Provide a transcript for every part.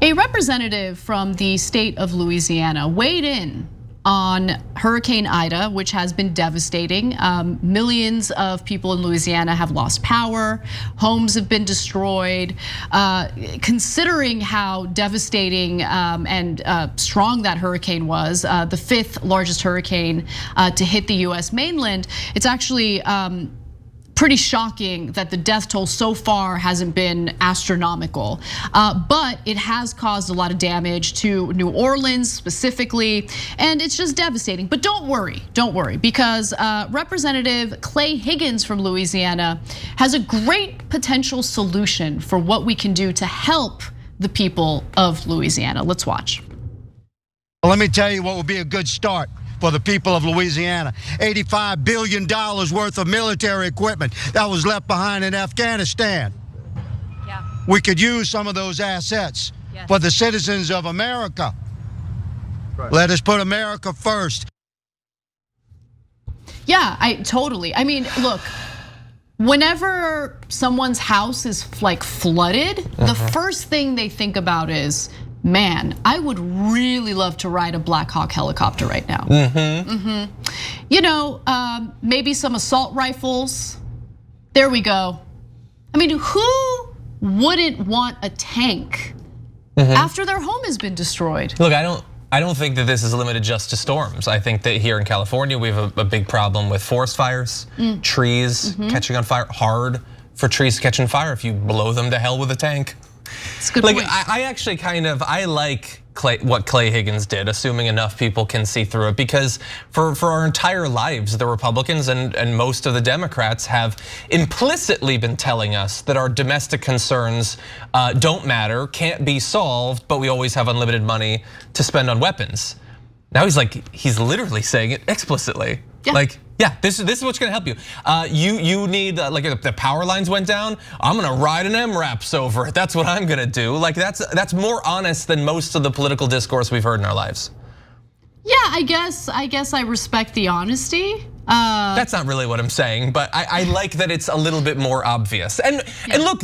A representative from the state of Louisiana weighed in on Hurricane Ida, which has been devastating. Millions of people in Louisiana have lost power. Homes have been destroyed. Considering how devastating and strong that hurricane was, the 5th largest hurricane to hit the US mainland, it's actually pretty shocking that the death toll so far hasn't been astronomical, but it has caused a lot of damage to New Orleans specifically, and it's just devastating. But don't worry, because Representative Clay Higgins from Louisiana has a great potential solution for what we can do to help the people of Louisiana. Let's watch. Well, let me tell you what will be a good start for the people of Louisiana. $85 billion worth of military equipment that was left behind in Afghanistan. Yeah. We could use some of those assets for the citizens of America. Right. Let us put America first. Yeah, I mean, look, whenever someone's house is like flooded, the first thing they think about is, man, I would really love to ride a Black Hawk helicopter right now. You know, maybe some assault rifles. There we go. I mean, who wouldn't want a tank after their home has been destroyed? Look, I don't think that this is limited just to storms. I think that here in California, we have a big problem with forest fires, trees catching on fire. Hard for trees to catch on fire if you blow them to hell with a tank. It's a good point. I actually I like what Clay Higgins did, assuming enough people can see through it, because for our entire lives, the Republicans and most of the Democrats have implicitly been telling us that our domestic concerns don't matter, can't be solved, but we always have unlimited money to spend on weapons. Now he's literally saying it explicitly. Yeah. Yeah, this is what's gonna help you. You need, like if the power lines went down, I'm gonna ride an MRAPs over it. That's what I'm gonna do. Like that's more honest than most of the political discourse we've heard in our lives. Yeah, I guess I respect the honesty. That's not really what I'm saying, but I like that it's a little bit more obvious. And look,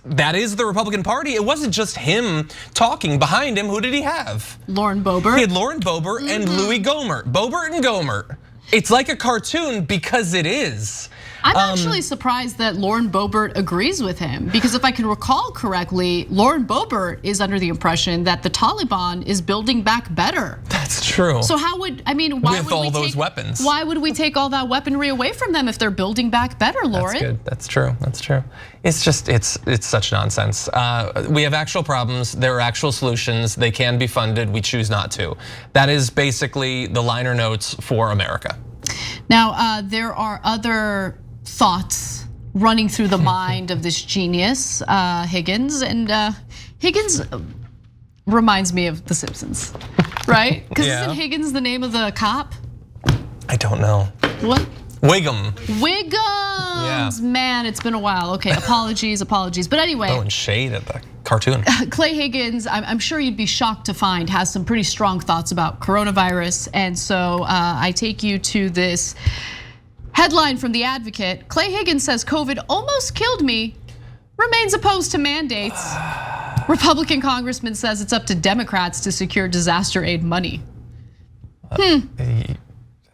that is the Republican Party. It wasn't just him talking. Behind him, who did he have? Lauren Boebert. He had Lauren Boebert and Louis Gohmert. Boebert and Gohmert. It's like a cartoon because it is. I'm actually surprised that Lauren Boebert agrees with him, because if I can recall correctly, Lauren Boebert is under the impression that the Taliban is building back better. That's true. So why would with all those weapons? Why would we take all that weaponry away from them if they're building back better, Lauren? That's good. That's true. That's true. It's just it's such nonsense. We have actual problems. There are actual solutions. They can be funded. We choose not to. That is basically the liner notes for America. Now there are other thoughts running through the mind of this genius, Higgins, and Higgins reminds me of The Simpsons, right? Because isn't Higgins the name of the cop? I don't know. What? Wiggum. Wiggums, man, it's been a while. Okay, apologies. But anyway. Throwing shade at the cartoon. Clay Higgins, I'm sure you'd be shocked to find, has some pretty strong thoughts about coronavirus. And so I take you to this headline from The Advocate. Clay Higgins says COVID almost killed me, remains opposed to mandates. Republican congressman says it's up to Democrats to secure disaster aid money.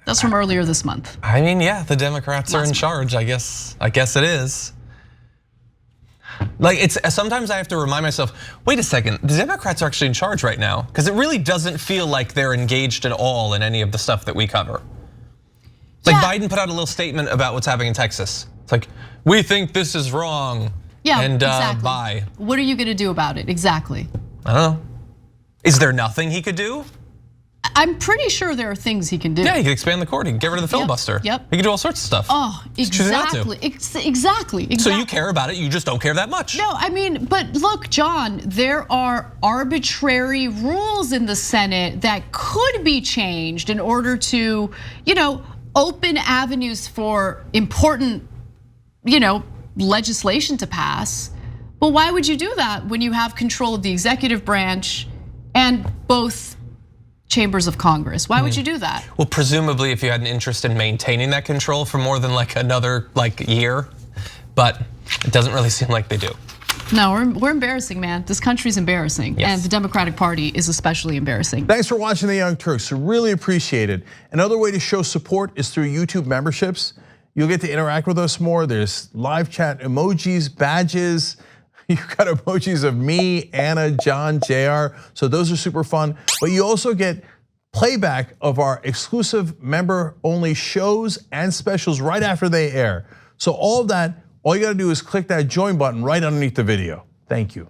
That's from earlier this month. I mean, yeah, the Democrats are in charge. I guess it is. Like sometimes I have to remind myself, wait a second, the Democrats are actually in charge right now, because it really doesn't feel like they're engaged at all in any of the stuff that we cover. Like Biden put out a little statement about what's happening in Texas. It's like, we think this is wrong. Yeah, and exactly. Bye. What are you gonna do about it? Exactly. I don't know. Is there nothing he could do? I'm pretty sure there are things he can do. Yeah, he could expand the court. He could get rid of the filibuster. Yep. He could do all sorts of stuff. Oh, exactly. Exactly. So you care about it, you just don't care that much. No, I mean, but look, John, there are arbitrary rules in the Senate that could be changed in order to, open avenues for important, legislation to pass. But why would you do that when you have control of the executive branch and both chambers of Congress? Why would you do that? Well, presumably if you had an interest in maintaining that control for more than another year, but it doesn't really seem like they do. No, we're embarrassing, man. This country's embarrassing. Yes. And the Democratic Party is especially embarrassing. Thanks for watching The Young Turks. Really appreciate it. Another way to show support is through YouTube memberships. You'll get to interact with us more. There's live chat emojis, badges. You've got emojis of me, Anna, John, JR. So those are super fun. But you also get playback of our exclusive member-only shows and specials right after they air. So all of that, all you gotta do is click that join button right underneath the video. Thank you.